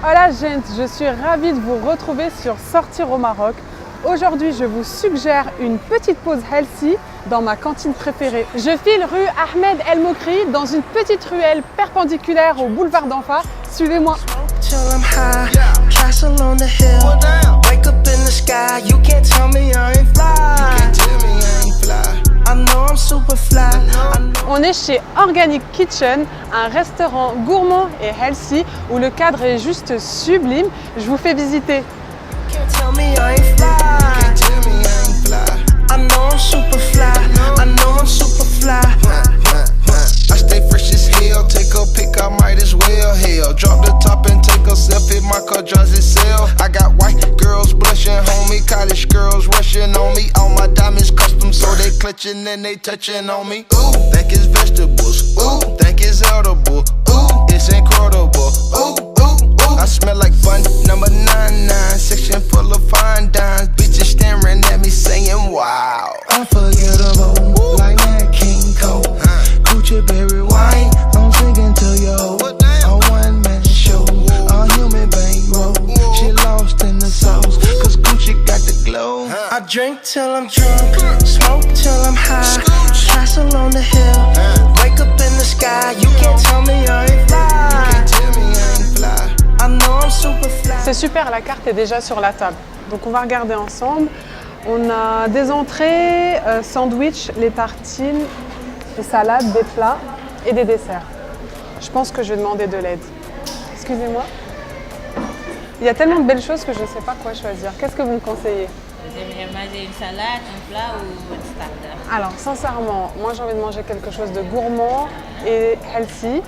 Hola gente, je suis ravie de vous retrouver sur Sortir au Maroc. Aujourd'hui, je vous suggère une petite pause healthy dans ma cantine préférée. Je file rue Ahmed El Mokri dans une petite ruelle perpendiculaire au boulevard d'Anfa. Suivez-moi. On est chez Organic Kitchen, un restaurant gourmand et healthy où le cadre est juste sublime. Je vous fais visiter. And they touching on me. Ooh, think it's vegetables. Ooh, think it's edible. Ooh, it's incredible. Ooh, ooh, ooh. I smell like fun. Number 99, section full of fine dimes. Bitches staring at me saying, wow. Unforgettable, ooh. Like that King Cole. Gucci berry wine. I'm drinking to your a one-man show. A human bankroll. She lost in the sauce. Cause Gucci got the glow. I drink till I'm drunk. Smoke till I'm high. Castle on the hill. Wake up in the sky. You can't tell me I ain't fly. I know I'm super fly. C'est super, la carte est déjà sur la table. Donc on va regarder ensemble. On a des entrées, sandwich, les tartines, des salades, des plats et des desserts. Je pense que je vais demander de l'aide. Excusez-moi. Il y a tellement de belles choses que je ne sais pas quoi choisir. Qu'est-ce que vous me conseillez? Vous aimeriez manger une salade, un plat ou un starter? Alors sincèrement, moi j'ai envie de manger quelque chose de gourmand et healthy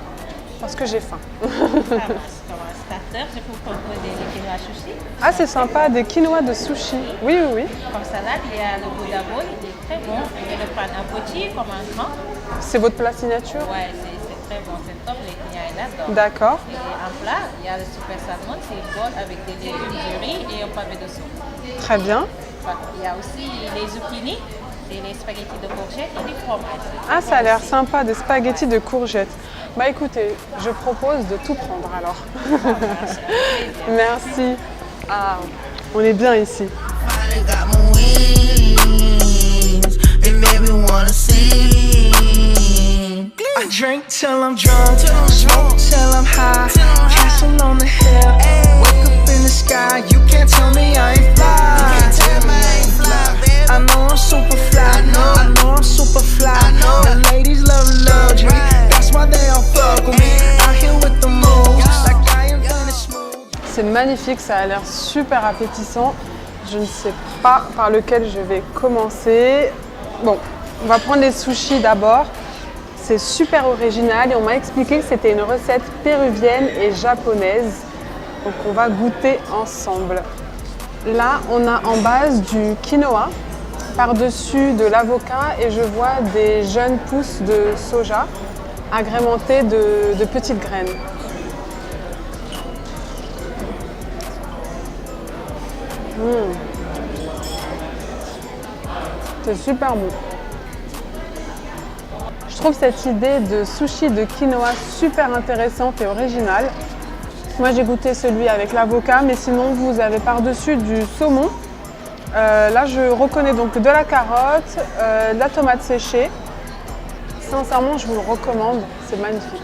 parce que j'ai faim. Ça marche. Comme un starter, je peux vous proposer les quinoa sushi. Ah c'est sympa, des quinoa de sushi. Oui, oui, oui. Comme salade, il y a le Buddha bowl, il est très bon. Vous pouvez le prendre un petit comme un grand. C'est votre plat signature? Ouais, c'est très bon, c'est top, les quinoa est là-dedans. D'accord. Et en plat, il y a le super salmon, c'est une bowl avec des légumes, du riz et un pavé de soupe. Très bien. Il y a aussi les zucchini, et les spaghettis de courgettes et du fromage. Ah, ça a l'air sympa, des spaghettis de courgettes. Bah écoutez, je propose de tout prendre alors. Merci. Ah, on est bien ici. I drink till I'm drunk, smoke till I'm high, castle on the hill, wake up in the sky, you can't tell me I ain't fly. I know I'm super fly, I know I'm super fly. The ladies love luxury, that's why they all fuck with me. Out here with the moves, like I am gonna smooth. C'est magnifique, ça a l'air super appétissant. Je ne sais pas par lequel je vais commencer. Bon, on va prendre les sushis d'abord. C'est super original et on m'a expliqué que c'était une recette péruvienne et japonaise. Donc on va goûter ensemble. Là, on a en base du quinoa, par-dessus de l'avocat et je vois des jeunes pousses de soja agrémentées de petites graines. C'est super bon. Je trouve cette idée de sushi de quinoa super intéressante et originale. Moi j'ai goûté celui avec l'avocat, mais sinon vous avez par-dessus du saumon. Là je reconnais donc de la carotte, de la tomate séchée. Sincèrement je vous le recommande, c'est magnifique.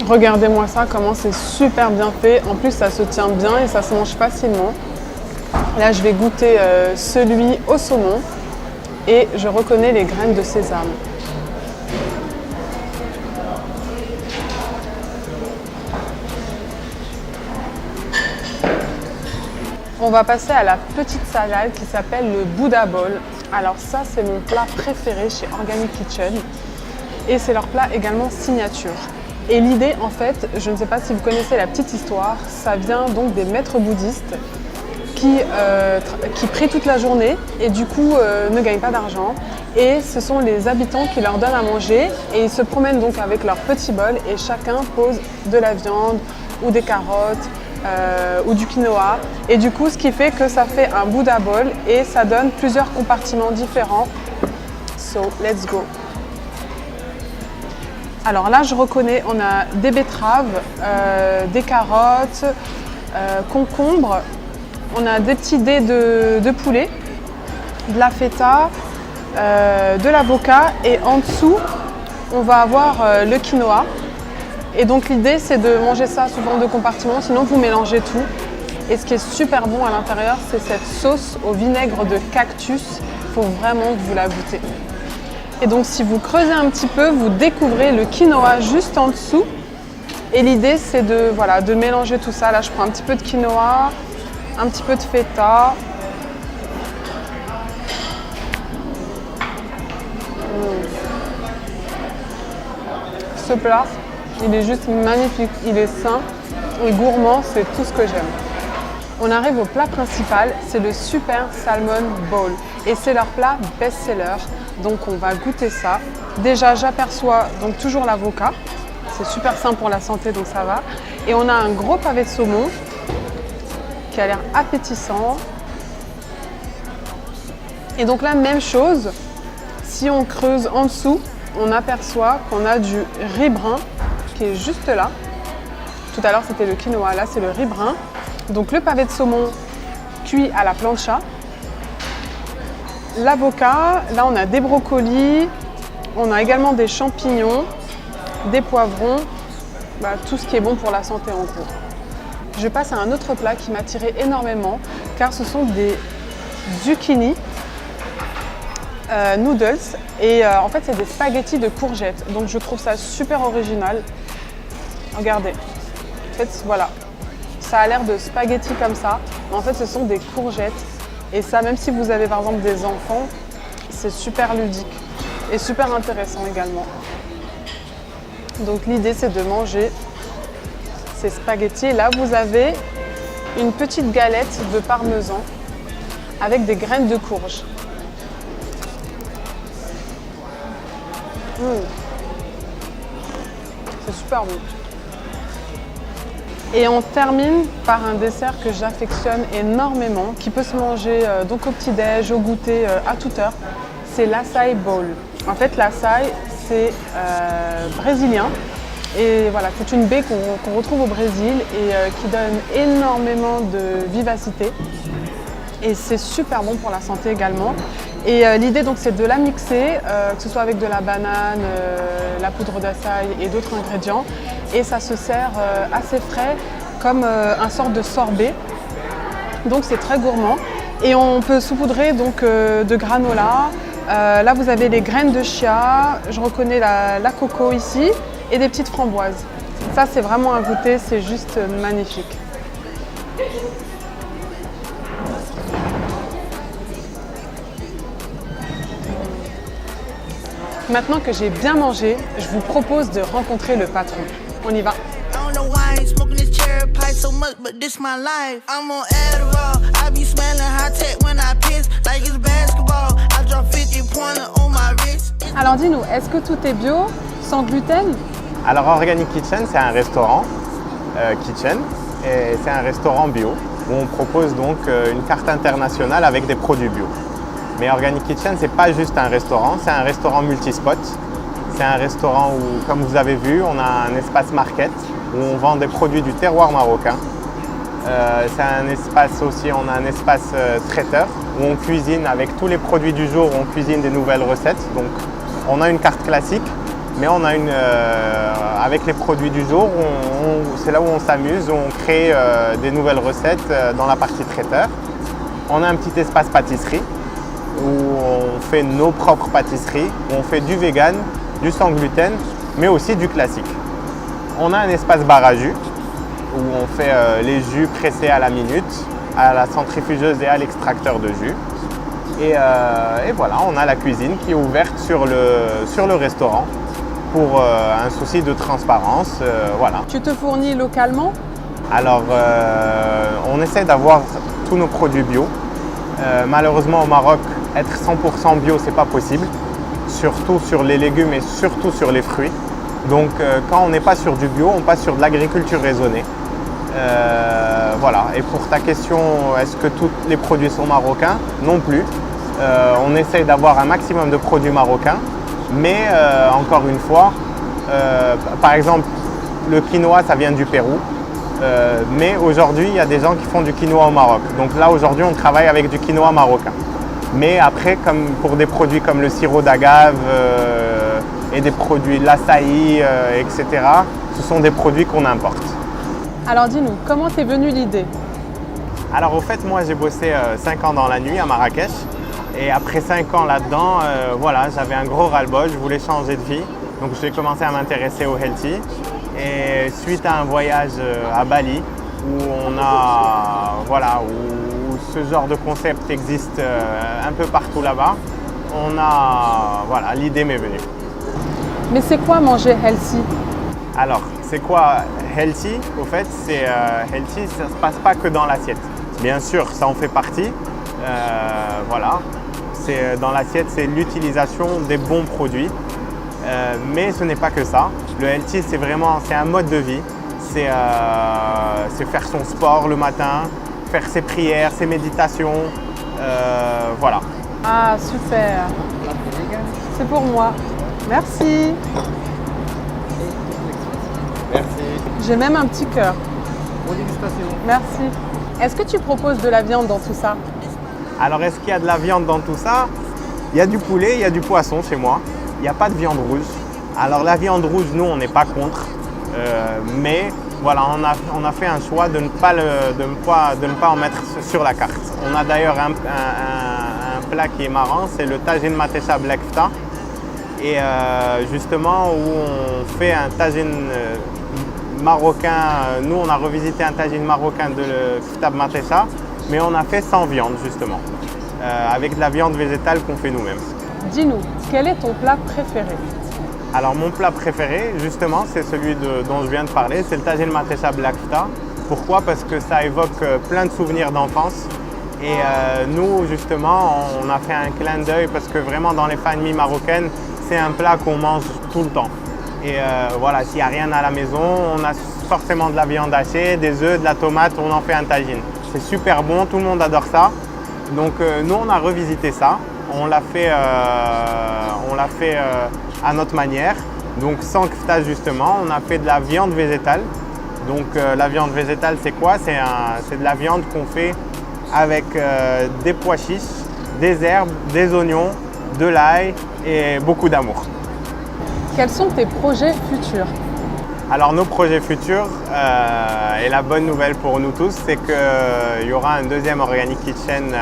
Regardez-moi ça, comment c'est super bien fait. En plus ça se tient bien et ça se mange facilement. Là je vais goûter celui au saumon. Et je reconnais les graines de sésame. On va passer à la petite salade qui s'appelle le Buddha Bowl. Alors ça, c'est mon plat préféré chez Organic Kitchen. Et c'est leur plat également signature. Et l'idée, en fait, je ne sais pas si vous connaissez la petite histoire, ça vient donc des maîtres bouddhistes qui prient toute la journée et du coup ne gagnent pas d'argent. Et ce sont les habitants qui leur donnent à manger et ils se promènent donc avec leur petit bol et chacun pose de la viande ou des carottes ou du quinoa. Et du coup, ce qui fait que ça fait un Buddha Bowl et ça donne plusieurs compartiments différents. So, let's go. Alors là, je reconnais, on a des betteraves, des carottes, concombres, on a des petits dés de poulet, de la feta, de l'avocat et en dessous, on va avoir le quinoa. Et donc l'idée, c'est de manger ça sous forme de compartiment, sinon vous mélangez tout. Et ce qui est super bon à l'intérieur, c'est cette sauce au vinaigre de cactus. Il faut vraiment que vous la goûtez. Et donc si vous creusez un petit peu, vous découvrez le quinoa juste en dessous. Et l'idée, c'est de, voilà, de mélanger tout ça. Là, je prends un petit peu de quinoa, un petit peu de feta. Ce plat, il est juste magnifique, il est sain et gourmand, c'est tout ce que j'aime. On arrive au plat principal, c'est le Super Salmon Bowl et c'est leur plat best-seller, donc on va goûter ça. Déjà, j'aperçois donc toujours l'avocat, c'est super sain pour la santé, donc ça va. Et on a un gros pavé de saumon qui a l'air appétissant. Et donc la même chose, si on creuse en dessous, on aperçoit qu'on a du riz brun qui est juste là. Tout à l'heure c'était le quinoa, là c'est le riz brun. Donc le pavé de saumon cuit à la plancha. L'avocat, là on a des brocolis, on a également des champignons, des poivrons, tout ce qui est bon pour la santé en gros. Je passe à un autre plat qui m'a attiré énormément car ce sont des zucchini noodles et en fait c'est des spaghettis de courgettes, donc je trouve ça super original. Regardez, en fait voilà, ça a l'air de spaghettis comme ça, mais en fait ce sont des courgettes et ça, même si vous avez par exemple des enfants, c'est super ludique et super intéressant également. Donc l'idée c'est de manger ces spaghettis. Là vous avez une petite galette de parmesan avec des graines de courge. C'est super bon. Et on termine par un dessert que j'affectionne énormément, qui peut se manger donc au petit-déj, au goûter, à toute heure. C'est l'açaï bowl. En fait, l'açaï, c'est brésilien. Et voilà, c'est une baie qu'on retrouve au Brésil et qui donne énormément de vivacité. Et c'est super bon pour la santé également. Et l'idée donc c'est de la mixer, que ce soit avec de la banane, la poudre d'açaï et d'autres ingrédients. Et ça se sert assez frais comme un sorte de sorbet. Donc c'est très gourmand. Et on peut saupoudrer donc de granola. Là vous avez les graines de chia, je reconnais la coco ici et des petites framboises. Ça c'est vraiment un goûter, c'est juste magnifique. Maintenant que j'ai bien mangé, je vous propose de rencontrer le patron. On y va. Alors dis-nous, est-ce que tout est bio, sans gluten? Alors Organic Kitchen, c'est un restaurant kitchen et c'est un restaurant bio où on propose donc une carte internationale avec des produits bio. Mais Organic Kitchen, c'est pas juste un restaurant, c'est un restaurant multispot. C'est un restaurant où, comme vous avez vu, on a un espace market où on vend des produits du terroir marocain. C'est un espace aussi, on a un espace traiteur où on cuisine avec tous les produits du jour, on cuisine des nouvelles recettes. Donc on a une carte classique, mais on a avec les produits du jour, c'est là où on s'amuse, où on crée des nouvelles recettes dans la partie traiteur. On a un petit espace pâtisserie, où on fait nos propres pâtisseries, où on fait du vegan, du sans gluten, mais aussi du classique. On a un espace bar à jus, où on fait les jus pressés à la minute, à la centrifugeuse et à l'extracteur de jus. Et voilà, on a la cuisine qui est ouverte sur le restaurant pour un souci de transparence. Voilà. Tu te fournis localement? Alors, on essaie d'avoir tous nos produits bio. Malheureusement, au Maroc, être 100% bio, c'est pas possible, surtout sur les légumes et surtout sur les fruits. Donc, quand on n'est pas sur du bio, on passe sur de l'agriculture raisonnée. Voilà. Et pour ta question, est-ce que tous les produits sont marocains? Non plus. On essaye d'avoir un maximum de produits marocains, mais encore une fois, Par exemple, le quinoa, ça vient du Pérou. Mais aujourd'hui, il y a des gens qui font du quinoa au Maroc. Donc là, aujourd'hui, on travaille avec du quinoa marocain. Mais après, comme pour des produits comme le sirop d'agave et des produits, l'açaï, etc., ce sont des produits qu'on importe. Alors dis-nous, comment t'es venue l'idée? Alors au fait, moi j'ai bossé 5 ans dans la nuit à Marrakech. Et après 5 ans là-dedans, voilà, j'avais un gros ras-le-bol, je voulais changer de vie. Donc j'ai commencé à m'intéresser au healthy. Et suite à un voyage à Bali, où on a, voilà, où ce genre de concept existe un peu partout là-bas, voilà, l'idée m'est venue. Mais c'est quoi manger healthy? Alors, c'est quoi healthy? Au fait, healthy, ça ne se passe pas que dans l'assiette. Bien sûr, ça en fait partie. Voilà, dans l'assiette, c'est l'utilisation des bons produits. Mais ce n'est pas que ça. Le healthy, c'est un mode de vie. C'est faire son sport le matin, faire ses prières, ses méditations. Voilà. Ah, super. C'est pour moi. Merci. Merci. J'ai même un petit cœur. Bonne dégustation. Merci. Est-ce que tu proposes de la viande dans tout ça? Alors, est-ce qu'il y a de la viande dans tout ça? Il y a du poulet, il y a du poisson chez moi. Il n'y a pas de viande rouge. Alors la viande rouge, nous, on n'est pas contre. Mais voilà, on a fait un choix de ne pas en mettre sur la carte. On a d'ailleurs un plat qui est marrant, c'est le tagine matesha black fta. Et justement, où on fait un tagine marocain. Nous, on a revisité un tagine marocain de fta matesha, mais on a fait sans viande, justement. Avec de la viande végétale qu'on fait nous-mêmes. Dis-nous, quel est ton plat préféré? Alors mon plat préféré, justement, c'est celui dont je viens de parler, c'est le tagine matesha black fta. Pourquoi? Parce que ça évoque plein de souvenirs d'enfance. Et nous, justement, on a fait un clin d'œil parce que vraiment dans les familles marocaines, c'est un plat qu'on mange tout le temps. Et voilà, s'il n'y a rien à la maison, on a forcément de la viande hachée, des œufs, de la tomate, on en fait un tagine. C'est super bon, tout le monde adore ça. Donc nous, on a revisité ça. On l'a fait à notre manière, donc sans kfta justement. On a fait de la viande végétale. Donc la viande végétale, c'est quoi? C'est de la viande qu'on fait avec des pois chiches, des herbes, des oignons, de l'ail et beaucoup d'amour. Quels sont tes projets futurs? Alors nos projets futurs, et la bonne nouvelle pour nous tous, c'est qu'il y aura un deuxième Organic Kitchen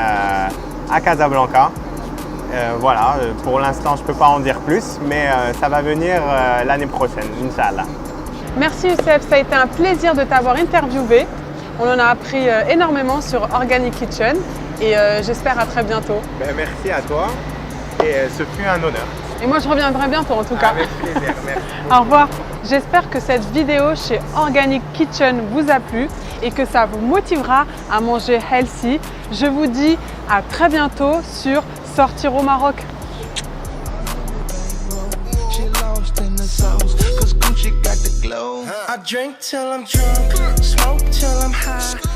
à Casablanca. Voilà, pour l'instant je ne peux pas en dire plus, mais ça va venir l'année prochaine, Inch'Allah. Merci Youssef, ça a été un plaisir de t'avoir interviewé. On en a appris énormément sur Organic Kitchen et j'espère à très bientôt. Ben, merci à toi et ce fut un honneur. Et moi je reviendrai bientôt en tout cas. Avec plaisir, merci. Au revoir. J'espère que cette vidéo chez Organic Kitchen vous a plu et que ça vous motivera à manger healthy. Je vous dis à très bientôt sur Sortir au Maroc. I drink till I'm drunk, smoke till I'm high.